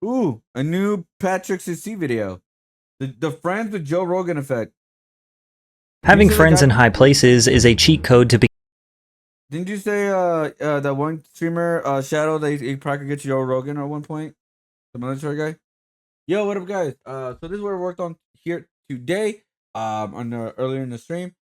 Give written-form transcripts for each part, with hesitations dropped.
Ooh, a new patrickcc video. The Friends with Joe Rogan effect. Having friends in high places is a cheat code to be. Didn't you say that one streamer Shadow that he probably could get Joe Rogan at one point? The military guy. Yo, what up, guys? So this is what we worked on here today. Earlier in the stream.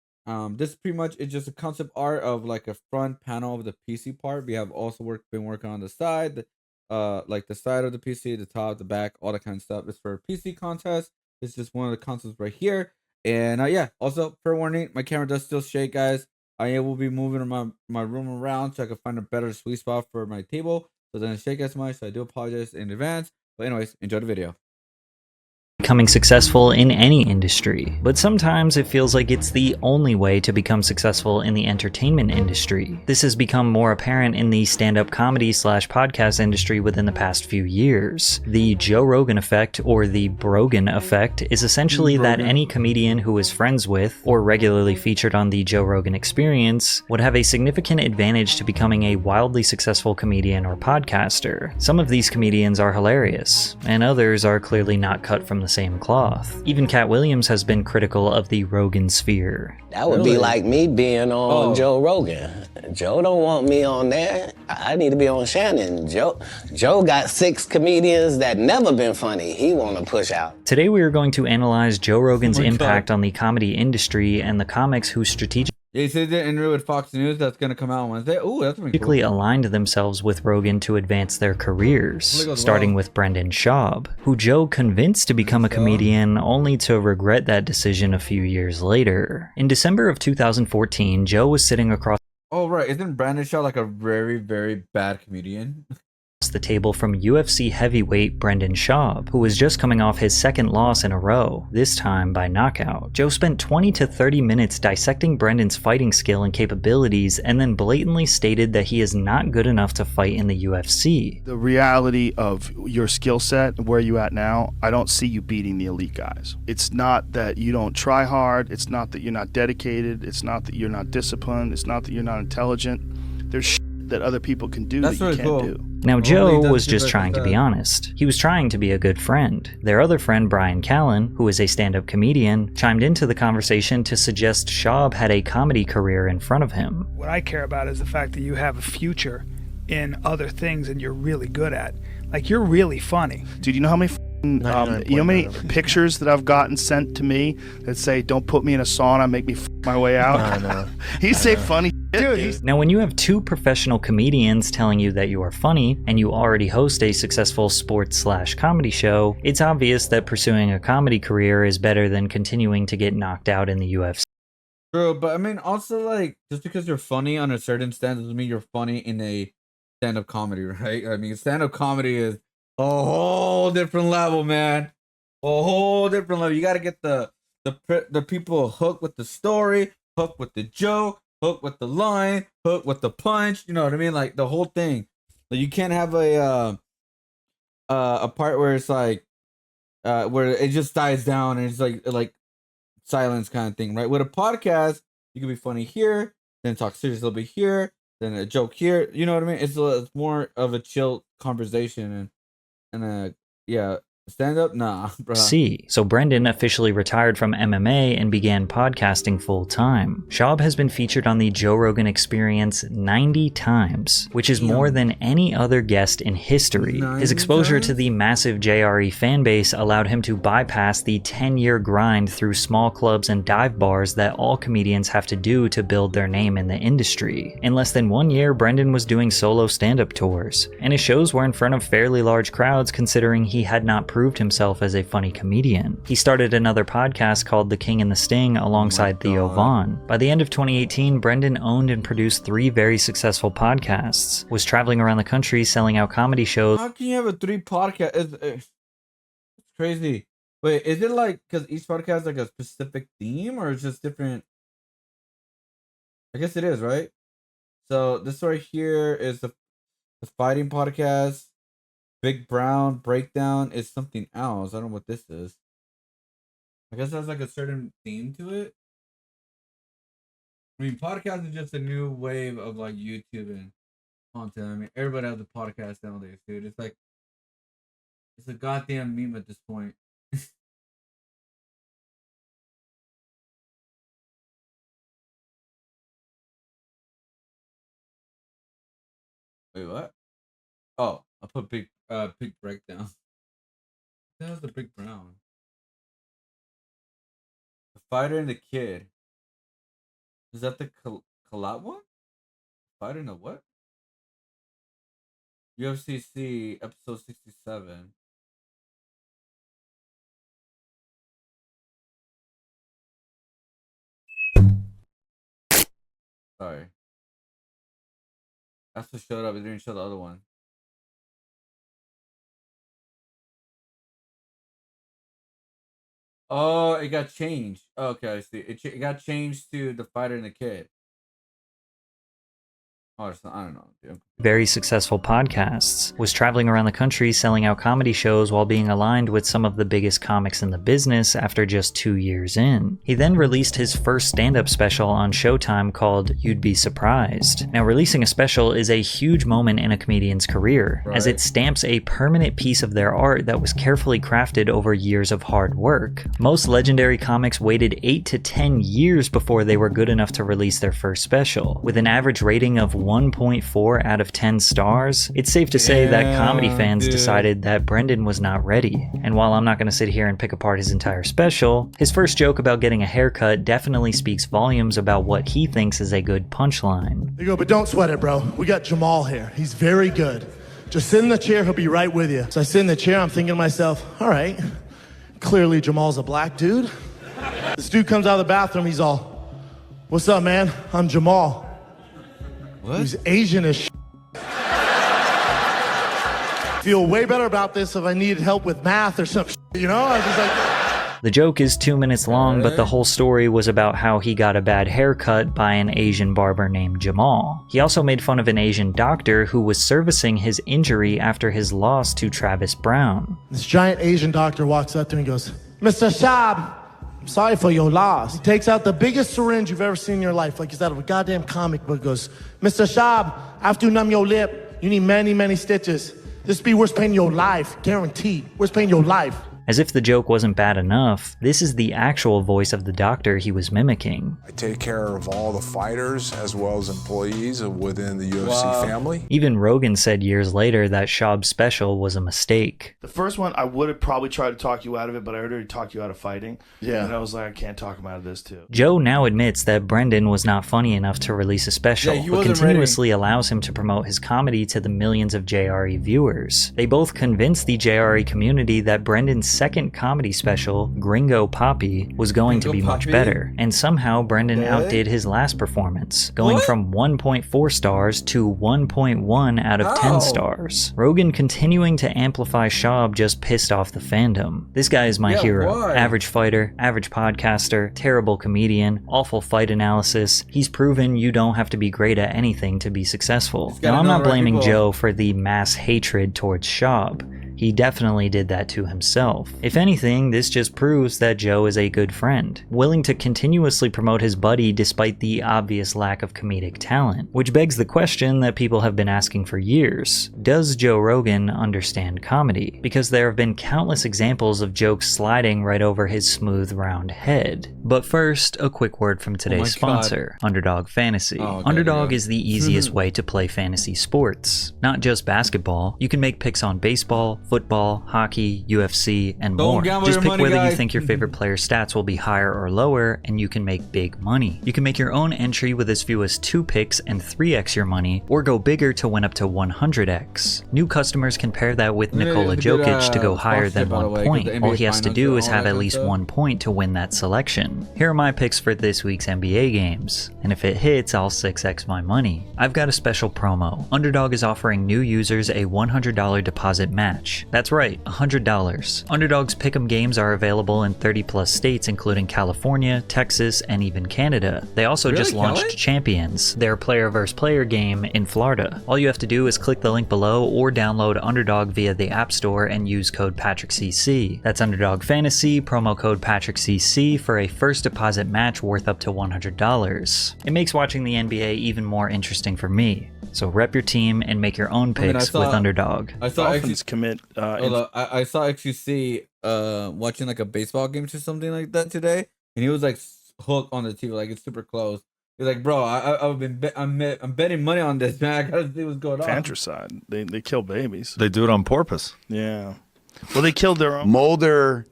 This pretty much is just a concept art of like a front panel of the PC part. We have also been working on the side, like the side of the PC, the top, the back, all that kind of stuff. It's for a PC contest. It's just one of the concepts right here. And yeah, also fair warning, my camera does still shake, guys. I will be moving my room around so I can find a better sweet spot for my table. So it doesn't shake as much. So I do apologize in advance. But anyways, enjoy the video. Becoming successful in any industry, but sometimes it feels like it's the only way to become successful in the entertainment industry. This has become more apparent in the stand-up comedy / podcast industry within the past few years. The Joe Rogan effect, or the Brogan effect, is essentially that any comedian who is friends with or regularly featured on the Joe Rogan Experience would have a significant advantage to becoming a wildly successful comedian or podcaster. Some of these comedians are hilarious, and others are clearly not cut from the same cloth. Even Cat Williams has been critical of the Rogan sphere. That would be like me being on Joe Rogan. Joe don't want me on there. I need to be on Shannon. Joe got 6 comedians that never been funny. He want to push out. Today we are going to analyze Joe Rogan's impact on the comedy industry and the comics who strategically He said the interview with Fox News that's gonna come out Wednesday. Ooh, that's gonna be cool. aligned themselves with Rogan to advance their careers, starting with Brendan Schaub, who Joe convinced to become a comedian only to regret that decision a few years later. In December of 2014, Joe was sitting across Oh right, isn't Brandon Shaw like a very, very bad comedian? the table from UFC heavyweight Brendan Schaub, who was just coming off his second loss in a row, this time by knockout. Joe spent 20 to 30 minutes dissecting Brendan's fighting skill and capabilities, and then blatantly stated that he is not good enough to fight in the UFC. The reality of your skill set, where you at now, I don't see you beating the elite guys. It's not that you don't try hard, it's not that you're not dedicated, it's not that you're not disciplined, it's not that you're not intelligent. There's that other people can do that you can't do. Now, Joe was just trying to be honest. He was trying to be a good friend. Their other friend, Brian Callen, who is a stand-up comedian, chimed into the conversation to suggest Schaub had a comedy career in front of him. What I care about is the fact that you have a future in other things and you're really good at. Like, you're really funny. Dude, you know how many pictures that I've gotten sent to me that say, don't put me in a sauna, make me my way out? I know. He's say funny shit. Now, when you have 2 professional comedians telling you that you are funny, and you already host a successful sports / comedy show, it's obvious that pursuing a comedy career is better than continuing to get knocked out in the UFC. True, but I mean, also, like, just because you're funny on a certain stand doesn't mean you're funny in a stand-up comedy, right? I mean, stand-up comedy is a whole different level, man. A whole different level. You got to get the people hooked with the story, hooked with the joke, hooked with the line, hooked with the punch. You know what I mean? Like the whole thing. Like, you can't have a part where it's like where it just dies down and it's like silence kind of thing, right? With a podcast, you can be funny here, then talk serious a little bit here, then a joke here. You know what I mean? It's more of a chill conversation and yeah. Stand up? Nah, bro. So Brendan officially retired from MMA and began podcasting full time. Schaub has been featured on the Joe Rogan Experience 90 times, which is more than any other guest in history. His exposure to the massive JRE fanbase allowed him to bypass the 10-year grind through small clubs and dive bars that all comedians have to do to build their name in the industry. In less than 1 year, Brendan was doing solo stand-up tours, and his shows were in front of fairly large crowds considering he had not proved himself as a funny comedian. He started another podcast called The King and the Sting alongside Theo Vaughn. By the end of 2018, Brendan owned and produced 3 very successful podcasts, was traveling around the country selling out comedy shows. How can you have a 3 podcast? It's crazy. Wait, is it like because each podcast has like a specific theme, or it's just different? I guess it is, right? So this right here is the fighting podcast. Big Brown Breakdown is something else. I don't know what this is. I guess it has like a certain theme to it. I mean, podcast is just a new wave of like YouTube and content. I mean, everybody has a podcast nowadays, dude. It's like It's a goddamn meme at this point. Wait, what? Oh, I put big breakdown. That was the big brown. The fighter and the kid. Is that the collab one? Fighter and the what? UFCC episode 67. Sorry. That's what showed up. It didn't show the other one. Oh, it got changed. Okay, I see. It got changed to the fighter and the kid. Oh, it's not, I don't know, dude. Very successful podcasts, was traveling around the country selling out comedy shows while being aligned with some of the biggest comics in the business after just 2 years in. He then released his first stand-up special on Showtime called You'd Be Surprised. Now, releasing a special is a huge moment in a comedian's career, as it stamps a permanent piece of their art that was carefully crafted over years of hard work. Most legendary comics waited 8 to 10 years before they were good enough to release their first special. With an average rating of 1.4 out of 10 stars, it's safe to say that comedy fans decided that Brendan was not ready. And while I'm not going to sit here and pick apart his entire special, his first joke about getting a haircut definitely speaks volumes about what he thinks is a good punchline. They go, but don't sweat it, bro. We got Jamal here. He's very good. Just sit in the chair, he'll be right with you. So I sit in the chair, I'm thinking to myself, all right, clearly Jamal's a black dude. This dude comes out of the bathroom, he's all, what's up, man? I'm Jamal. What? He's Asian as shit. Feel way better about this if I needed help with math or some shit, you know? I was just like... The joke is 2 minutes long, but the whole story was about how he got a bad haircut by an Asian barber named Jamal. He also made fun of an Asian doctor who was servicing his injury after his loss to Travis Brown. This giant Asian doctor walks up to me and goes, Mr. Shab, I'm sorry for your loss. He takes out the biggest syringe you've ever seen in your life, like he's out of a goddamn comic book, goes, Mr. Shab, after you numb your lip, you need many, many stitches. This be worst pain in your life, guaranteed. Worst pain in your life. As if the joke wasn't bad enough, this is the actual voice of the doctor he was mimicking. I take care of all the fighters as well as employees within the UFC family. Even Rogan said years later that Schaub's special was a mistake. The first one, I would have probably tried to talk you out of it, but I already talked you out of fighting. Yeah. And I was like, I can't talk him out of this too. Joe now admits that Brendan was not funny enough to release a special, but continuously allows him to promote his comedy to the millions of JRE viewers. They both convinced the JRE community that Brendan's second comedy special, Gringo Poppy, was going to be much better, and somehow Brendan outdid his last performance, going from 1.4 stars to 1.1 out of 10 stars. Rogan continuing to amplify Schaub just pissed off the fandom. This guy is my hero. Average fighter, average podcaster, terrible comedian, awful fight analysis. He's proven you don't have to be great at anything to be successful. Now, I'm not blaming Joe for the mass hatred towards Schaub. He definitely did that to himself. If anything, this just proves that Joe is a good friend, willing to continuously promote his buddy despite the obvious lack of comedic talent. Which begs the question that people have been asking for years. Does Joe Rogan understand comedy? Because there have been countless examples of jokes sliding right over his smooth, round head. But first, a quick word from today's sponsor, Underdog Fantasy. Underdog is the easiest way to play fantasy sports. Not just basketball, you can make picks on baseball, football, hockey, UFC, and more. Just pick whether you think your favorite player's stats will be higher or lower, and you can make big money. You can make your own entry with as few as 2 picks and 3x your money, or go bigger to win up to 100x. New customers can pair that with Nikola Jokic to go higher than 1 point. All he has to do is have at least 1 point to win that selection. Here are my picks for this week's NBA games, and if it hits, I'll 6x my money. I've got a special promo. Underdog is offering new users a $100 deposit match. That's right, $100. Underdog's Pick'em games are available in 30 plus states including California, Texas, and even Canada. They also just launched Champions, their player versus player game in Florida. All you have to do is click the link below or download Underdog via the App Store and use code patrickcc. That's Underdog Fantasy, promo code patrickcc for a first deposit match worth up to $100. It makes watching the NBA even more interesting for me. So rep your team and make your own picks with Underdog. Dolphins commit I saw XQC watching like a baseball game or something like that today, and he was like hooked on the TV, like it's super close. He's like, bro, I'm betting money on this, man. I gotta see what's going on. Fantricide. They kill babies. They do it on purpose. Yeah. Well, they killed their own. Mulder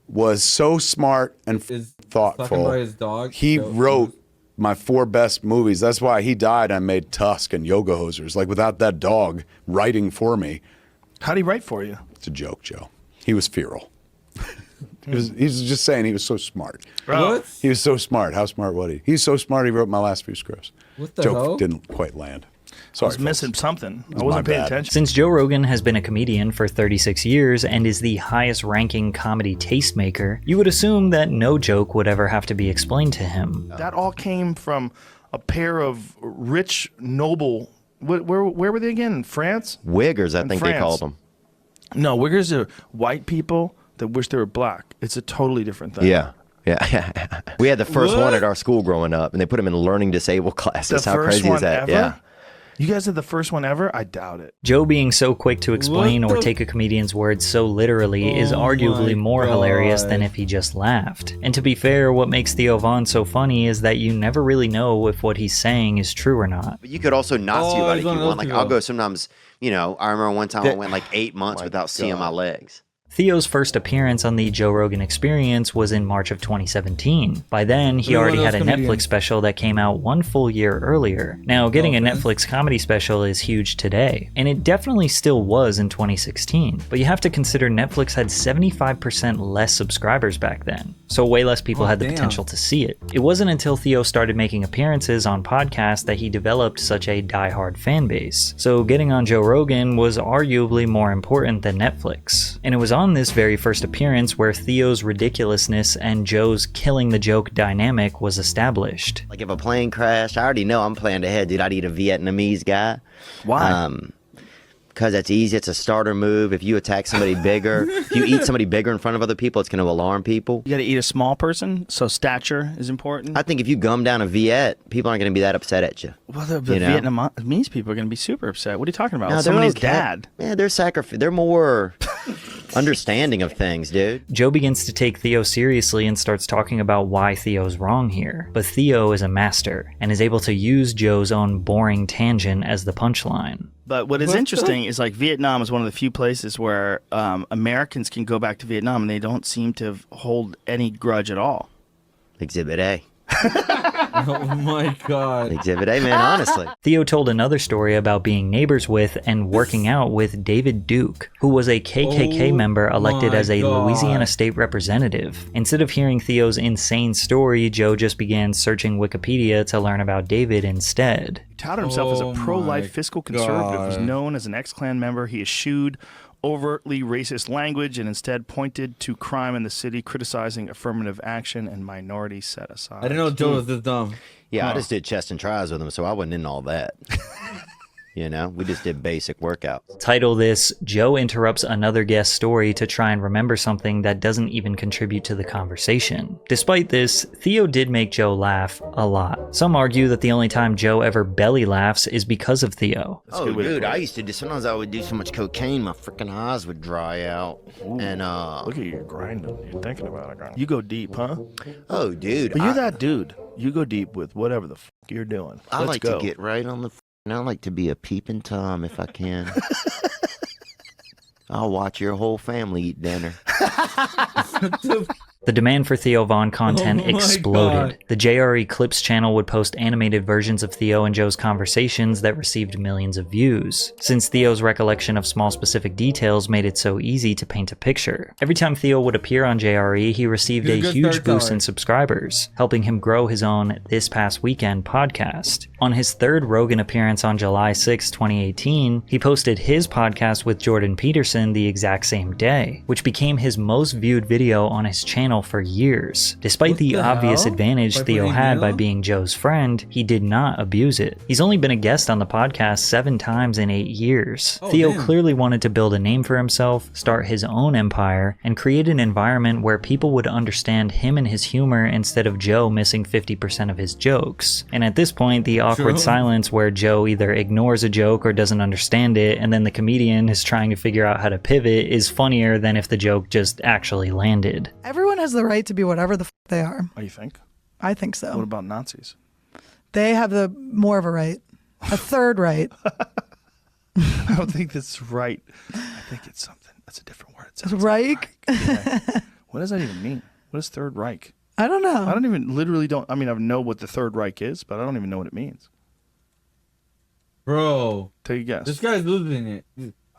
was so smart and thoughtful. Talking about his dog. He wrote my 4 best movies. That's why he died. I made Tusk and Yoga Hosers. Like, without that dog writing for me. How'd he write for you? It's a joke, Joe. He was feral. He was just saying he was so smart. What? He was so smart. How smart was he? He's so smart he wrote my last few scripts. What the joke hell? Didn't quite land. I Sorry, was missing folks. something. I my wasn't paying bad. attention. Since Joe Rogan has been a comedian for 36 years and is the highest ranking comedy tastemaker, you would assume that no joke would ever have to be explained to him. That all came from a pair of rich, noble. Where were they again? In France? Wiggers, I In think they France. called them. No, Wiggers are white people that wish they were black. It's a totally different thing. Yeah. Yeah. We had the first What? one at our school growing up, and they put him in learning disabled classes. The How first crazy one is that? ever? Yeah. You guys had the first one ever? I doubt it. Joe being so quick to explain What or the- take a comedian's words so literally is Oh arguably my more hilarious than God. if he just laughed. And to be fair, what makes Theo Von so funny is that you never really know if what he's saying is true or not. But you could also not see Oh, about it he's if one you of want. those Like, I'll people. go sometimes, I remember one time I went like 8 months without seeing my legs. Theo's first appearance on the Joe Rogan Experience was in March of 2017. By then, he You're one already of had a those Netflix comedians. special that came out 1 full year earlier. Now, getting a man. Netflix comedy special is huge today, and it definitely still was in 2016. But you have to consider Netflix had 75% less subscribers back then, so way less people had the damn. potential to see it. It wasn't until Theo started making appearances on podcasts that he developed such a diehard fan base. So getting on Joe Rogan was arguably more important than Netflix. And it was on this very first appearance where Theo's ridiculousness and Joe's killing the joke dynamic was established. Like, if a plane crashed, I already know I'm planning ahead, dude. I'd eat a Vietnamese guy. Why? Because that's easy. It's a starter move. If you attack somebody bigger, if you eat somebody bigger in front of other people, it's going to alarm people. You got to eat a small person, so stature is important. I think if you gum down a Viet, people aren't going to be that upset at you. Well, the You know? Vietnamese people are going to be super upset. What are you talking about? No, they're Somebody's okay. dad. Yeah, they're more understanding of things, dude. Joe begins to take Theo seriously and starts talking about why Theo's wrong here. But Theo is a master and is able to use Joe's own boring tangent as the punchline. But what is interesting is like Vietnam is one of the few places where Americans can go back to Vietnam and they don't seem to hold any grudge at all. Exhibit A. Oh my God. Exhibit A, man, honestly. Theo told another story about being neighbors with and working out with David Duke, who was a KKK Oh member elected my as a God. Louisiana state representative. Instead of hearing Theo's insane story, Joe just began searching Wikipedia to learn about David instead. He touted himself as Oh a my pro-life fiscal conservative, was God. known as an ex-Klan member. He eschewed overtly racist language and instead pointed to crime in the city, criticizing affirmative action and minority set aside. I didn't know Joe was this dumb. Yeah, I just did chest and tries with him, so I wasn't in all that. We just did basic workouts. Title this, Joe interrupts another guest story to try and remember something that doesn't even contribute to the conversation. Despite this, Theo did make Joe laugh a lot. Some argue that the only time Joe ever belly laughs is because of Theo. That's a good way to Dude, put I it. used to do, sometimes I would do so much cocaine, my freaking eyes would dry out. And, Look at you grinding. You're thinking about it. You go deep, huh? oh, dude. But you're that dude. You go deep with whatever the f*** you're doing. I Let's like go. to get right on the. I like to be a peeping Tom if I can. I'll watch your whole family eat dinner. The demand for Theo Von content Oh my exploded. God. The JRE Clips channel would post animated versions of Theo and Joe's conversations that received millions of views, since Theo's recollection of small specific details made it so easy to paint a picture. Every time Theo would appear on JRE, he received He's a a good huge storyteller. boost in subscribers, helping him grow his own This Past Weekend podcast. On his third Rogan appearance on July 6, 2018, he posted his podcast with Jordan Peterson the exact same day, which became his most viewed video on his channel channel for years. Despite the the obvious hell? advantage By Theo putting had by Mila? being Joe's friend, he did not abuse it. He's only been a guest on the podcast 7 times in 8 years. Oh, Theo damn. clearly wanted to build a name for himself, start his own empire, and create an environment where people would understand him and his humor instead of Joe missing 50% of his jokes. And at this point, the awkward True. silence where Joe either ignores a joke or doesn't understand it, and then the comedian is trying to figure out how to pivot, is funnier than if the joke just actually landed. Everyone has the right to be whatever the they are. Oh, you think? I think so. What about Nazis? They have the more of a right. A third right. I don't think that's right. I think it's something. That's a different word. It's Reich? Yeah. What does that even mean? What is Third Reich? I don't know. I don't even I mean, I know what the Third Reich is, but I don't even know what it means. Bro, Take a guess. this guy's losing it.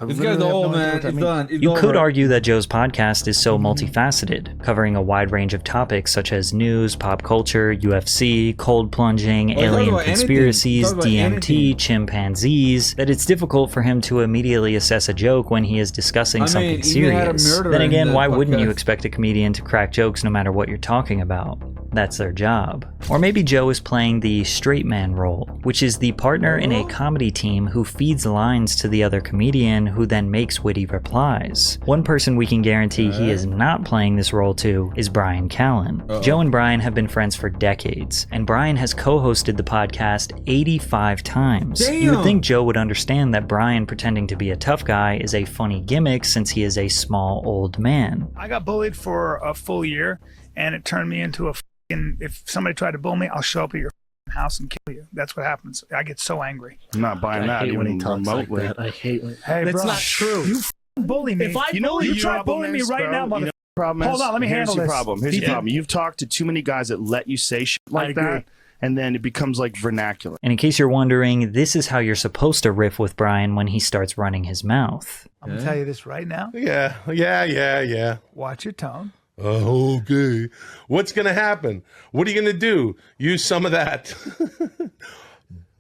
I This literally guy's have no old, idea man. what that He's means. done. He's You could over. argue that Joe's podcast is so multifaceted, covering a wide range of topics such as news, pop culture, UFC, cold plunging, Well, he talks alien about anything. conspiracies, He talks about DMT, anything. chimpanzees, that it's difficult for him to immediately assess a joke when he is discussing I mean, something he even had a serious. murderer Then in again, the why wouldn't you podcast. expect a comedian to crack jokes no matter what you're talking about? That's their job. Or maybe Joe is playing the straight man role, which is the partner in a comedy team who feeds lines to the other comedian who then makes witty replies. One person we can guarantee he is not playing this role to is Brian Callen. Joe and Brian have been friends for decades, and Brian has co-hosted the podcast 85 times. You would Damn. think Joe would understand that Brian pretending to be a tough guy is a funny gimmick since he is a small old man. I got bullied for a full year, and it turned me into a fucking, if somebody tried to bully me, I'll show up at your fucking house and kill you. That's what happens. I get so angry. I'm not buying that even remotely. I hate when Hey, that's bro, not true. You fucking bully me. If I You know what you your try problem bullying me is, right bro? now, You know mother. what the problem Hold is? on, let me Here's handle your this. problem. Here's your problem. You've talked to too many guys that let you say shit like agree. that, and then it becomes like vernacular. And in case you're wondering, this is how you're supposed to riff with Brian when he starts running his mouth. I'm gonna tell you this right now. Yeah. Watch your tone. Okay. What's gonna happen? What are you gonna do? Use some of that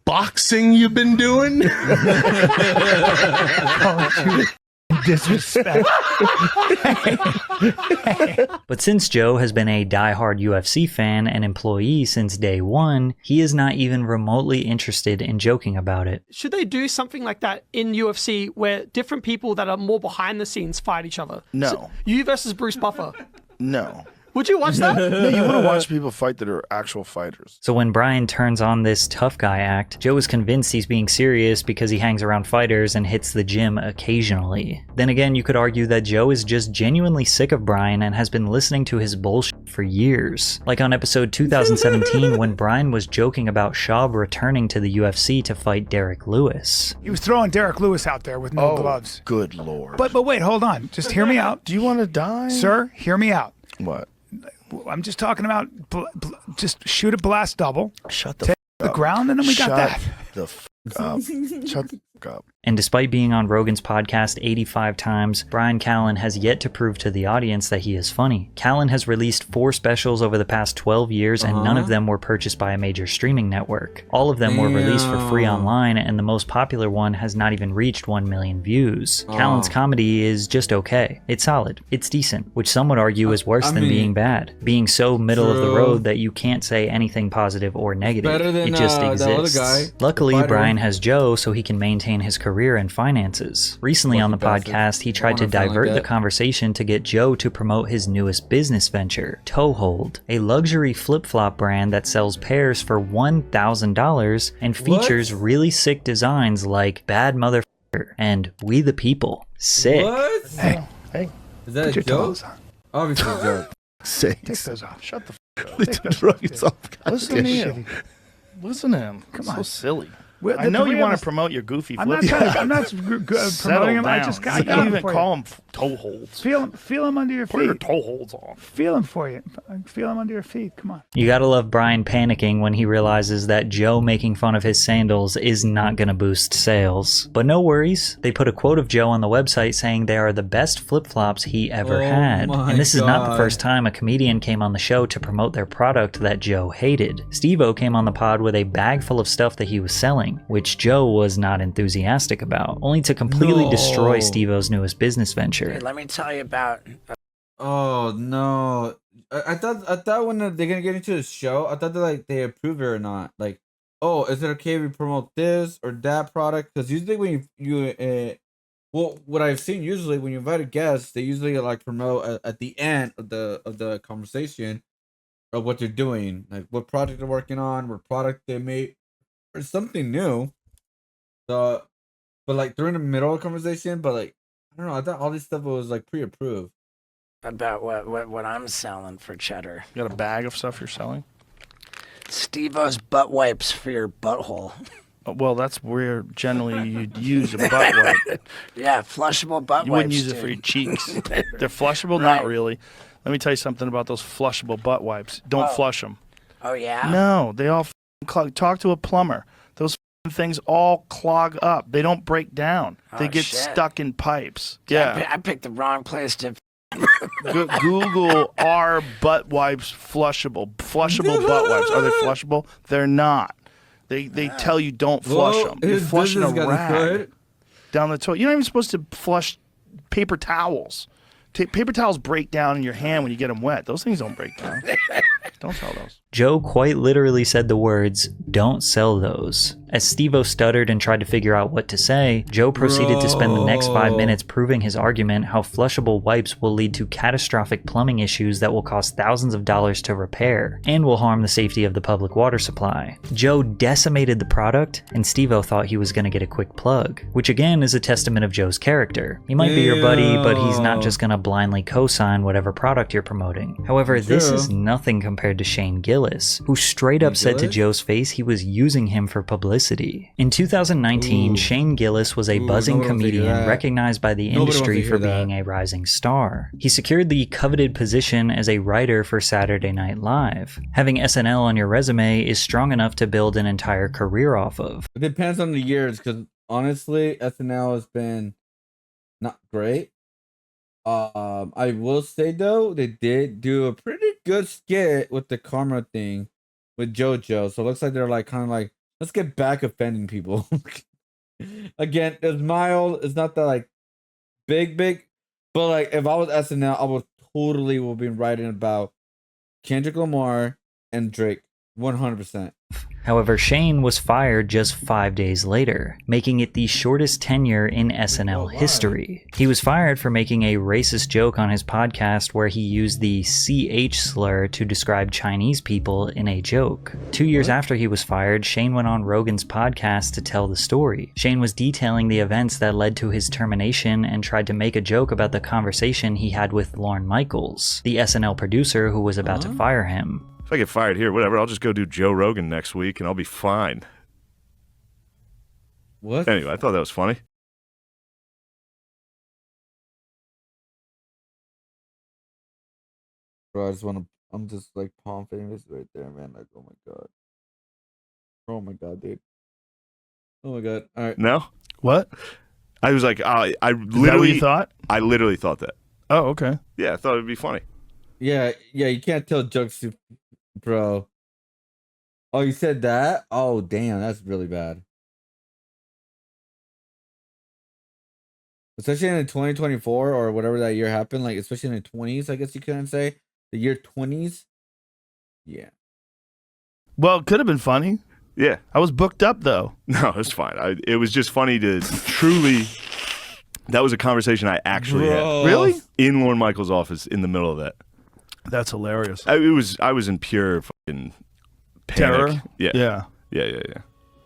boxing you've been doing? Disrespect. But since Joe has been a diehard UFC fan and employee since day one, he is not even remotely interested in joking about it. Should they do something like that in UFC where different people that are more behind the scenes fight each other? No. So, you versus Bruce Buffer. No. Would you watch that? No, you want to watch people fight that are actual fighters. So when Brian turns on this tough guy act, Joe is convinced he's being serious because he hangs around fighters and hits the gym occasionally. Then again, you could argue that Joe is just genuinely sick of Brian and has been listening to his bullshit for years. Like on episode 2017 when Brian was joking about Schaub returning to the UFC to fight Derek Lewis. He was throwing Derek Lewis out there with no gloves. Good lord. But wait, hold on. Just hear me out. Do you want to die? Sir, hear me out. What? I'm just talking about just shoot a blast double. Shut the Take f- the up. ground and then we got Shut that. the f- up. Shut the f- up. And despite being on Rogan's podcast 85 times, Brian Callen has yet to prove to the audience that he is funny. Callen has released 4 specials over the past 12 years and none of them were purchased by a major streaming network. All of them were released for free online and the most popular one has not even reached 1 million views. Callen's comedy is just okay. It's solid. It's decent, which some would argue is worse than being bad. Being so middle of the road that you can't say anything positive or negative. Better than it just the other exists. guy, Luckily, the fighter. Brian has Joe so he can maintain his career and finances. Recently on the bastard. podcast, he tried to Wanna sound like divert the that. conversation to get Joe to promote his newest business venture, Toehold, a luxury flip-flop brand that sells pairs for $1,000 and features really sick designs like Bad Motherfucker and We the People. Sick. What? Hey. Is that Put a your joke? toes on. Obviously a joke. Sakes. Take those off. Shut the f- Take those off, dude. Listen to him. Listen to him. Come on. So silly. Well, I know the you three of want us- to promote your goofy I'm flip. not trying to, I'm not promoting him. I just got You him even for call you. them toe holds. Feel him under your Put your feet. toe holds on. Feel him for you. Feel him under your feet. Come on. You gotta love Brian panicking when he realizes that Joe making fun of his sandals is not gonna boost sales. But no worries, they put a quote of Joe on the website saying they are the best flip-flops he ever Oh had. my And this is not the God. first time a comedian came on the show to promote their product that Joe hated. Steve-O came on the pod with a bag full of stuff that he was selling, which Joe was not enthusiastic about, only to completely destroy No. Steve-O's newest business venture. Let me tell you about. Oh no. I thought when they're gonna get into the show, I thought they approve it or not. Like, oh, is it okay if we promote this or that product? Because usually when what I've seen usually when you invite a guest, they usually like promote at the end of the conversation of what they're doing, like what project they're working on, what product they made, or something new. So, but like during the middle of the conversation, but like I don't know, I thought all this stuff was like pre-approved. About what I'm selling for cheddar. You got a bag of stuff you're selling? Steve-O's butt wipes for your butthole. Well, that's where generally you'd use a butt wipe. Yeah, flushable butt wipes. You wouldn't use it for your cheeks. They're flushable? Right. Not really. Let me tell you something about those flushable butt wipes. Don't flush them. Oh, yeah? No, they all clog. Talk to a plumber. Those things all clog up. They don't break down. They get stuck in pipes. Yeah. I picked the wrong place to... Google are butt wipes flushable. Flushable butt wipes. Are they flushable? They're not. They tell you don't flush them. You're flushing a rag down the toilet. You're not even supposed to flush paper towels. Paper towels break down in your hand when you get them wet. Those things don't break down. Don't sell those. Joe quite literally said the words, "Don't sell those." As Steve-O stuttered and tried to figure out what to say, Joe proceeded to spend the next 5 minutes proving his argument how flushable wipes will lead to catastrophic plumbing issues that will cost thousands of dollars to repair, and will harm the safety of the public water supply. Joe decimated the product, and Steve-O thought he was going to get a quick plug, which again is a testament of Joe's character. He might be your buddy, but he's not just going to blindly co-sign whatever product you're promoting. However, this is nothing compared to Shane Gillis, who straight up said to Joe's face he was using him for publicity. In 2019, Shane Gillis was a buzzing comedian recognized by the industry for being a rising star. He secured the coveted position as a writer for Saturday Night Live. Having SNL on your resume is strong enough to build an entire career off of. It depends on the years, because honestly, SNL has been not great. I will say though, they did do a pretty good skit with the karma thing with JoJo. So it looks like they're like kind of like, let's get back offending people. Again, it's mild. It's not that like big, but like if I was SNL, I would totally will be writing about Kendrick Lamar and Drake, 100%. However, Shane was fired just 5 days later, making it the shortest tenure in SNL history. He was fired for making a racist joke on his podcast where he used the CH slur to describe Chinese people in a joke. 2 years after he was fired, Shane went on Rogan's podcast to tell the story. Shane was detailing the events that led to his termination and tried to make a joke about the conversation he had with Lorne Michaels, the SNL producer who was about to fire him. If I get fired here, whatever, I'll just go do Joe Rogan next week and I'll be fine. What? Anyway, I thought that was funny. Bro, I'm just like palm fitting this right there, man. Like, oh my god. Oh my god, dude. Oh my god. All right. No? What? I was like, I literally. Is that what you thought? I literally thought that. Oh, okay. Yeah, I thought it'd be funny. Yeah, you can't tell jokes, bro. Oh, you said that? Oh, damn, that's really bad. Especially in 2024 or whatever that year happened, like especially in the 20s, I guess you couldn't say. The year 20s? Yeah. Well, it could have been funny. Yeah. I was booked up, though. No, it's fine. It was just funny to truly... That was a conversation I actually had. Really? In Lorne Michaels' office in the middle of that. That's hilarious. I was in pure fucking panic. Terror? Yeah.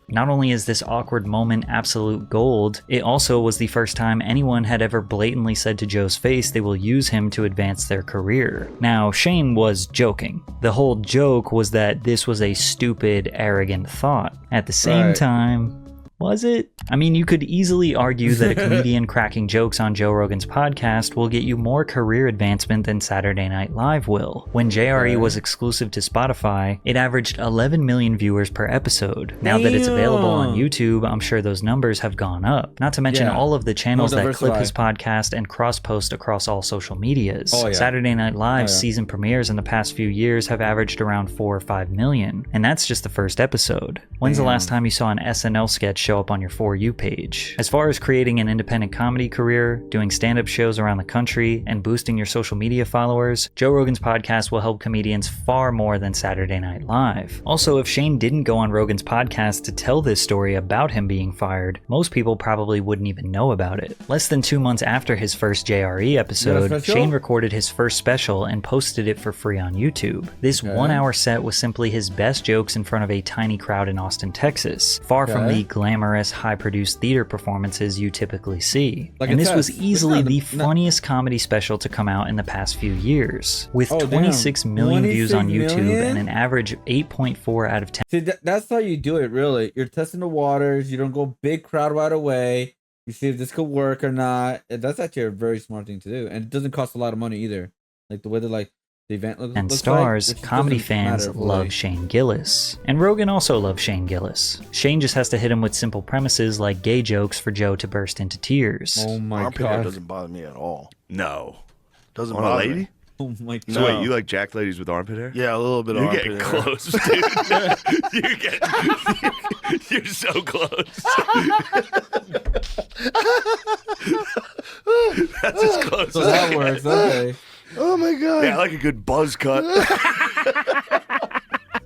Not only is this awkward moment absolute gold, it also was the first time anyone had ever blatantly said to Joe's face they will use him to advance their career. Now, Shane was joking. The whole joke was that this was a stupid, arrogant thought. At the same time, was it? I mean, you could easily argue that a comedian cracking jokes on Joe Rogan's podcast will get you more career advancement than Saturday Night Live will. When JRE was exclusive to Spotify, it averaged 11 million viewers per episode. Now that it's available on YouTube, I'm sure those numbers have gone up. Not to mention all of the channels that clip his podcast and cross-post across all social medias. Saturday Night Live's season premieres in the past few years have averaged around 4 or 5 million. And that's just the first episode. When's the last time you saw an SNL sketch show up on your For You page. As far as creating an independent comedy career, doing stand-up shows around the country, and boosting your social media followers, Joe Rogan's podcast will help comedians far more than Saturday Night Live. Also, if Shane didn't go on Rogan's podcast to tell this story about him being fired, most people probably wouldn't even know about it. Less than 2 months after his first JRE episode, Shane recorded his first special and posted it for free on YouTube. This 1-hour set was simply his best jokes in front of a tiny crowd in Austin, Texas, far from the glamorous, high-produced theater performances you typically see. And this was easily the funniest comedy special to come out in the past few years, with 26 million views on YouTube and an average 8.4 out of 10. See, that's how you do it, really. You're testing the waters. You don't go big crowd right away. You see if this could work or not. And that's actually a very smart thing to do. And it doesn't cost a lot of money either. Like the way that the event looks And stars, like, comedy fans love Shane Gillis. And Rogan also loves Shane Gillis. Shane just has to hit him with simple premises like gay jokes for Joe to burst into tears. Oh my Armpit hair god. doesn't bother me at all. No. Doesn't On bother a lady? me. Oh my god. So wait, you like jacked ladies with armpit hair? Yeah, a little bit of You're armpit getting hair. close, dude. You're so close. That's as close So as that I works. get. Okay. Oh my god. Yeah, I like a good buzz cut.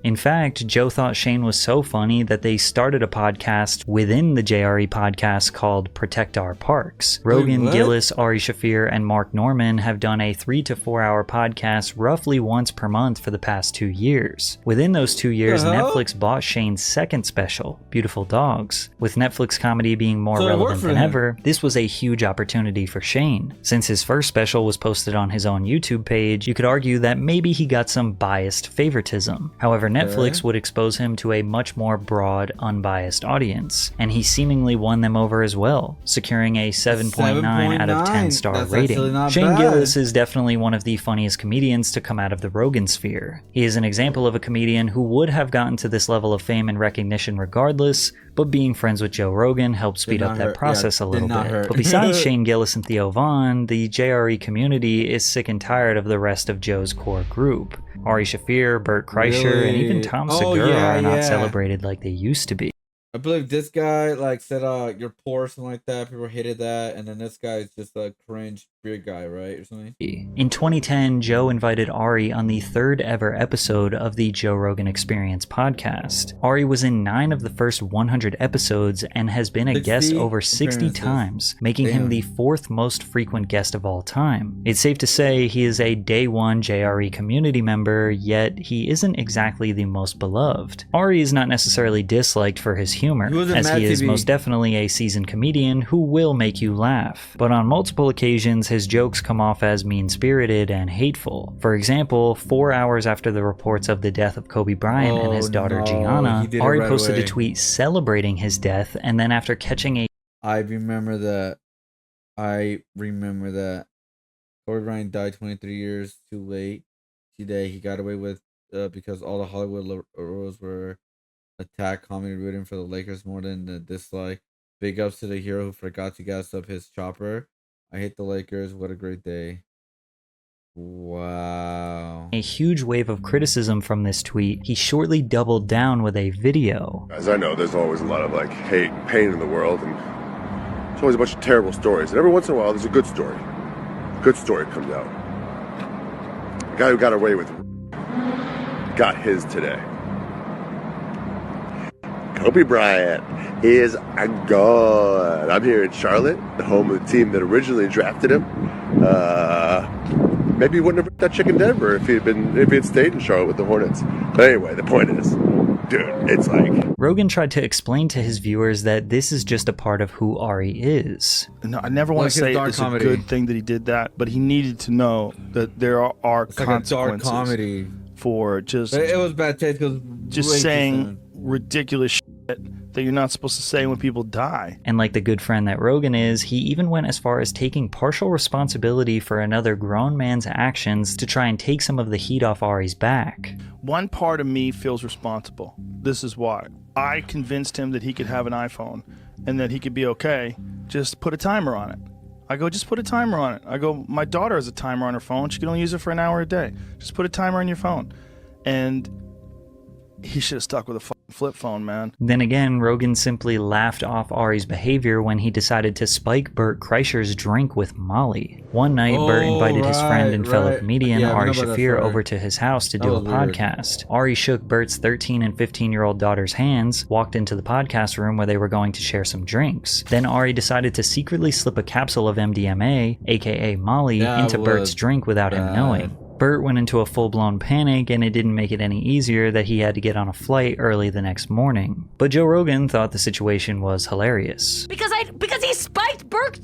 In fact, Joe thought Shane was so funny that they started a podcast within the JRE podcast called Protect Our Parks. Rogan, what? Gillis, Ari Shafir, and Mark Norman have done a 3 to 4 hour podcast roughly once per month for the past 2 years. Within those 2 years, Netflix bought Shane's second special, Beautiful Dogs. With Netflix comedy being more So it worked relevant for than him. ever, this was a huge opportunity for Shane. Since his first special was posted on his own YouTube page, you could argue that maybe he got some biased favoritism. However, Netflix would expose him to a much more broad, unbiased audience, and he seemingly won them over as well, securing a 7.9 out of 10 star That's actually rating. not Shane bad. Gillis is definitely one of the funniest comedians to come out of the Rogan sphere. He is an example of a comedian who would have gotten to this level of fame and recognition regardless, but being friends with Joe Rogan helped speed up that process a little bit. But besides Shane Gillis and Theo Vaughn, the JRE community is sick and tired of the rest of Joe's core group. Ari Shafir, Bert Kreischer, and even Tom Segura are not celebrated like they used to be. I believe this guy said you're poor or something like that. People hated that, and then this guy is just a cringe beard guy, right, or something. In 2010, Joe invited Ari on the 3rd ever episode of the Joe Rogan Experience podcast. Ari was in 9 of the first 100 episodes and has been a guest over 60 times, making him the 4th most frequent guest of all time. It's safe to say he is a day one JRE community member, yet he isn't exactly the most beloved. Ari is not necessarily disliked for his humor, as he is most definitely a seasoned comedian who will make you laugh. But on multiple occasions, his jokes come off as mean-spirited and hateful. For example, 4 hours after the reports of the death of Kobe Bryant and his daughter Gianna, Ari posted a tweet celebrating his death, and then after catching a I remember that. Kobe Bryant died 23 years too late. Today he got away with because all the Hollywood heroes were attack comedy rooting for the Lakers more than the dislike. Big ups to the hero who forgot to gas up his chopper. I hate the Lakers. What a great day. Wow. a huge wave of criticism from this tweet, he shortly doubled down with a video. As I know, there's always a lot of hate and pain in the world, and there's always a bunch of terrible stories. And every once in a while, there's a good story. A good story comes out. The guy who got away with it got his today. Kobe Bryant is a god. I'm here in Charlotte, the home of the team that originally drafted him. Maybe he wouldn't have ripped that chick in Denver if he had stayed in Charlotte with the Hornets. But anyway, the point is, dude, it's Rogan tried to explain to his viewers that this is just a part of who Ari is. No, I never want to say it's a good thing that he did that, but he needed to know that there are consequences like a dark comedy for just. But it was bad taste because just saying ridiculous shit that you're not supposed to say when people die. And like the good friend that Rogan is, he even went as far as taking partial responsibility for another grown man's actions to try and take some of the heat off Ari's back. One part of me feels responsible. This is why. I convinced him that he could have an iPhone and that he could be okay. Just put a timer on it. I go, just put a timer on it. I go, my daughter has a timer on her phone. She can only use it for an hour a day. Just put a timer on your phone. And He should have stuck with a flip phone, man. Then again, Rogan simply laughed off Ari's behavior when he decided to spike Bert Kreischer's drink with Molly. One night, Bert invited his friend and fellow comedian Ari Shaffir over to his house to do a podcast. Ari shook Bert's 13 and 15-year-old daughter's hands, walked into the podcast room where they were going to share some drinks. Then Ari decided to secretly slip a capsule of MDMA, aka Molly, into Bert's drink without him knowing. Bert went into a full-blown panic, and it didn't make it any easier that he had to get on a flight early the next morning. But Joe Rogan thought the situation was hilarious. Because he spiked Bert.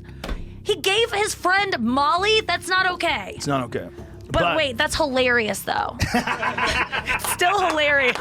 He gave his friend Molly. That's not okay. It's not okay. But wait, that's hilarious though. It's still hilarious.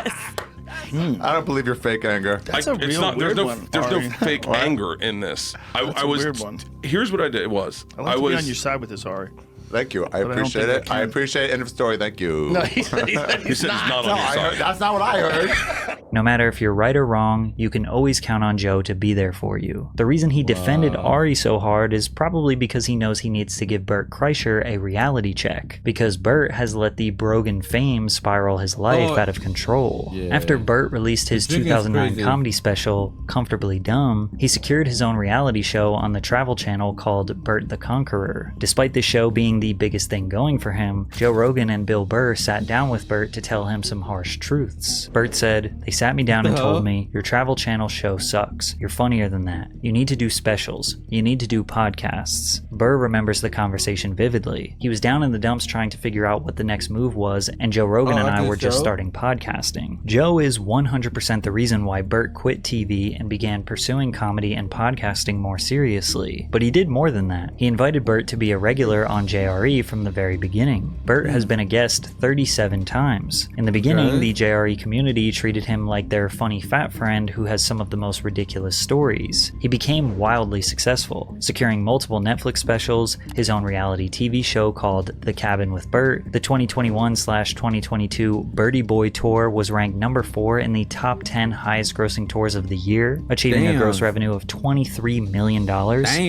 I don't believe your fake anger. There's no fake anger in this. That's a weird one. Here's what I did. I was be on your side with this, Ari. Thank you. I appreciate it. I appreciate it. End of story. Thank you. No, he said he's not on your side. That's not what I heard. No matter if you're right or wrong, you can always count on Joe to be there for you. The reason he defended Ari so hard is probably because he knows he needs to give Bert Kreischer a reality check, because Bert has let the Brogan fame spiral his life out of control. After Bert released his 2009 comedy special, Comfortably Dumb, he secured his own reality show on the Travel Channel called Bert the Conqueror. Despite the show being the biggest thing going for him, Joe Rogan and Bill Burr sat down with Bert to tell him some harsh truths. Bert said, "They sat me down and told me, your Travel Channel show sucks. You're funnier than that. You need to do specials. You need to do podcasts." Burr remembers the conversation vividly. He was down in the dumps trying to figure out what the next move was, and Joe Rogan and I were just starting podcasting. Joe is 100% the reason why Bert quit TV and began pursuing comedy and podcasting more seriously. But he did more than that. He invited Bert to be a regular on JRE from the very beginning. Bert has been a guest 37 times. In the beginning, the JRE community treated him like their funny fat friend who has some of the most ridiculous stories. He became wildly successful, securing multiple Netflix specials, his own reality TV show called The Cabin with Bert. The 2021/2022 Birdie Boy Tour was ranked number 4 in the top 10 highest grossing tours of the year, achieving a gross revenue of $23 million,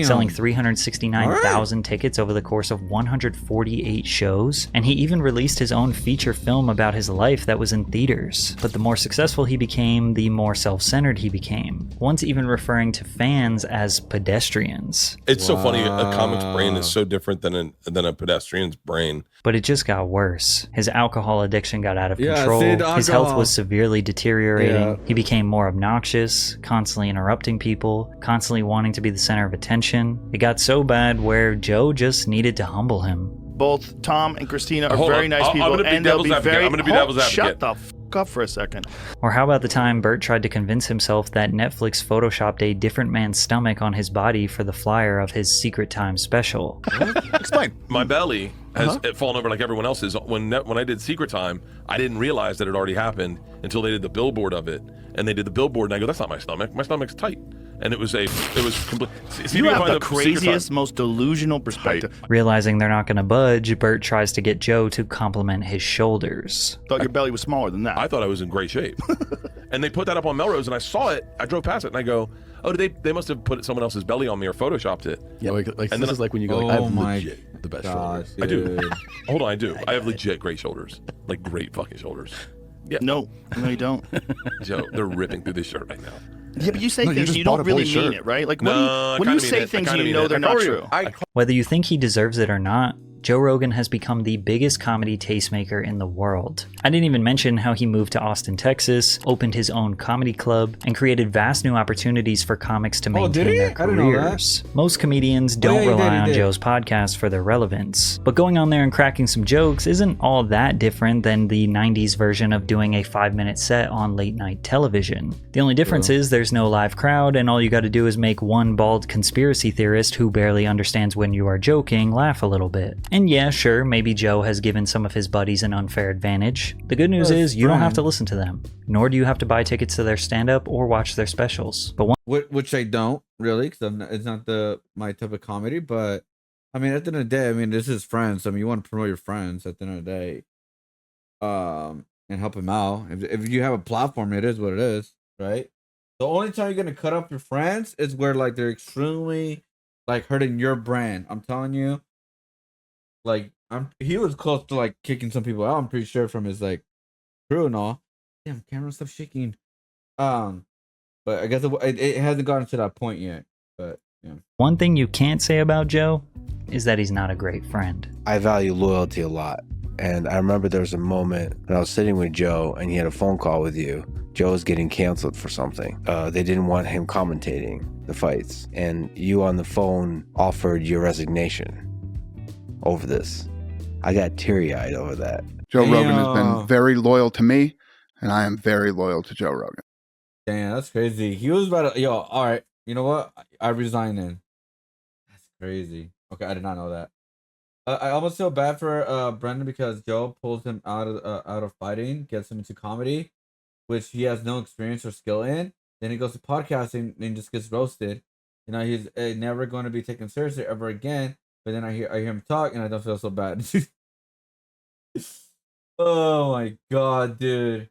selling 369,000 tickets over the course of 148 shows, and he even released his own feature film about his life that was in theaters. But the more successful he became, the more self-centered he became, once even referring to fans as pedestrians. It's so funny, a comic's brain is so different than a pedestrian's brain. But it just got worse. His alcohol addiction got out of control. His health was severely deteriorating. He became more obnoxious, constantly interrupting people, constantly wanting to be the center of attention. It got so bad where Joe just needed to humble him. Both Tom and Christina are Hold very on. nice people, I'm gonna be and they'll devil's be advocate. very. I'm gonna be devil's advocate. Shut the f up for a second. Or how about the time Bert tried to convince himself that Netflix photoshopped a different man's stomach on his body for the flyer of his Secret Time special? Explain. My belly has fallen over like everyone else's. When I did Secret Time, I didn't realize that it already happened until they did the billboard of it. And they did the billboard, and I go, "That's not my stomach. My stomach's tight." And it was complete. You have the craziest, most delusional perspective. Realizing they're not going to budge, Bert tries to get Joe to compliment his shoulders. Thought your belly was smaller than that. I thought I was in great shape. And they put that up on Melrose, and I saw it. I drove past it, and I go, "Oh, they must have put someone else's belly on me or photoshopped it." Yeah, like and this is like when you go, like, I have legit the best shoulders. I do. Hold on, I do. I have legit great shoulders, like great fucking shoulders. Yeah. No, you don't. Joe, they're ripping through this shirt right now. Yeah, but you say things and you don't really mean it, right? Like when you say things and you know they're not true. Whether you think he deserves it or not, Joe Rogan has become the biggest comedy tastemaker in the world. I didn't even mention how he moved to Austin, Texas, opened his own comedy club, and created vast new opportunities for comics to maintain their careers. Most comedians don't rely on Joe's podcast for their relevance, but going on there and cracking some jokes isn't all that different than the 90s version of doing a 5-minute set on late night television. The only difference is there's no live crowd, and all you gotta do is make one bald conspiracy theorist who barely understands when you are joking laugh a little bit. And yeah, sure, maybe Joe has given some of his buddies an unfair advantage. The good news is you don't have to listen to them, nor do you have to buy tickets to their stand-up or watch their specials. But which I don't really, because it's not my type of comedy. But I mean, at the end of the day, I mean, this is friends. I mean, you want to promote your friends at the end of the day, and help them out. If you have a platform, it is what it is, right? The only time you're gonna cut up your friends is where like they're extremely like hurting your brand. I'm telling you. Like he was close to like kicking some people out. I'm pretty sure from his like crew and all. Damn, camera, stop shaking. But I guess it hasn't gotten to that point yet. But yeah. One thing you can't say about Joe is that he's not a great friend. I value loyalty a lot. And I remember there was a moment when I was sitting with Joe and he had a phone call with you. Joe was getting canceled for something. They didn't want him commentating the fights. And you on the phone offered your resignation over this. I got teary-eyed over that. Joe Rogan has been very loyal to me, and I am very loyal to Joe Rogan. Damn, that's crazy. He was about to, all right, you know what? I resign then. That's crazy. Okay, I did not know that. I almost feel bad for Brendan because Joe pulls him out of fighting, gets him into comedy, which he has no experience or skill in. Then he goes to podcasting and just gets roasted. You know, he's never going to be taken seriously ever again. But then I hear him talk and I don't feel so bad. Oh my god, dude.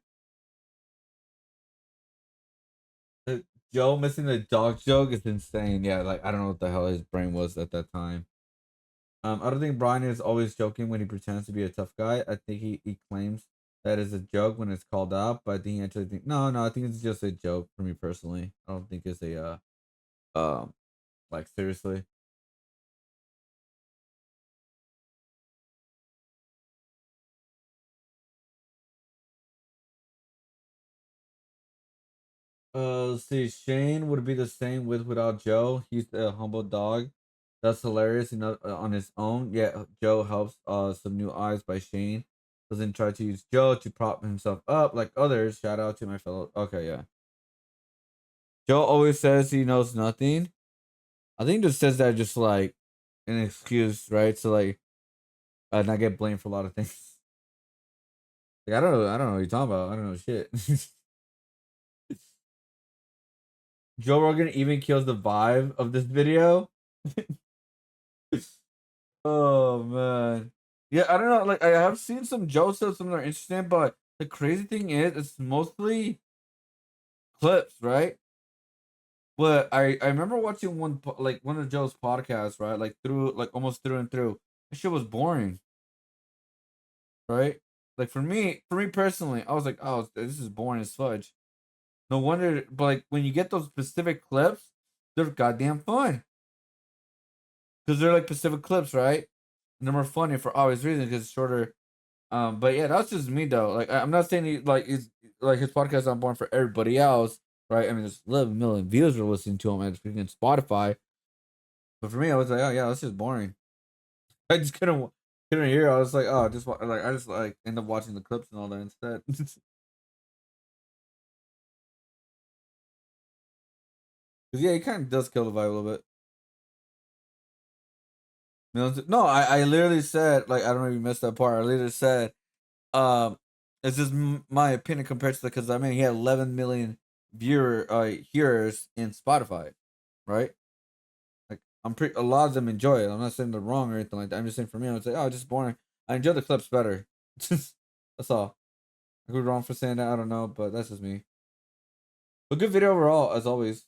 Joe missing the dog joke is insane. Yeah, like I don't know what the hell his brain was at that time. I don't think Brian is always joking when he pretends to be a tough guy. I think he claims that is a joke when it's called out, but I think he actually think no, I think it's just a joke for me personally. I don't think it's a like seriously. Let's see. Shane would be the same without Joe. He's a humble dog. That's hilarious. You know, on his own. Yeah, Joe helps some new eyes by Shane. Doesn't try to use Joe to prop himself up like others. Shout out to my fellow. Okay, yeah. Joe always says he knows nothing. I think just says that just like an excuse, right? So like, not get blamed for a lot of things. Like I don't know what you're talking about. I don't know shit. Joe Rogan even kills the vibe of this video. Oh man. Yeah, I don't know. Like I have seen some Joe stuff, some that are interesting, but the crazy thing is it's mostly clips, right? But I remember watching one of Joe's podcasts, right? Like through like almost through and through. That shit was boring. Right? Like for me personally, I was like, oh, this is boring as fudge. No wonder, but like when you get those specific clips, they're goddamn fun. Because they're like specific clips, right? And they're more funny for obvious reasons because it's shorter. But yeah, that's just me though. Like I'm not saying his podcast is not boring for everybody else, right? I mean, there's 11 million views are listening to him at freaking Spotify. But for me, I was like, oh yeah, that's just boring. I just couldn't hear. I was like, oh, I just end up watching the clips and all that instead. Cause yeah, he kind of does kill the vibe a little bit. No, I literally said, like, I don't know if you missed that part. I literally said, it's just my opinion compared to because I mean he had 11 million hearers in Spotify, right? Like a lot of them enjoy it. I'm not saying they're wrong or anything like that. I'm just saying for me, I would say, oh, it's just boring. I enjoy the clips better. That's all. I could be wrong for saying that. I don't know, but that's just me. But good video overall, as always.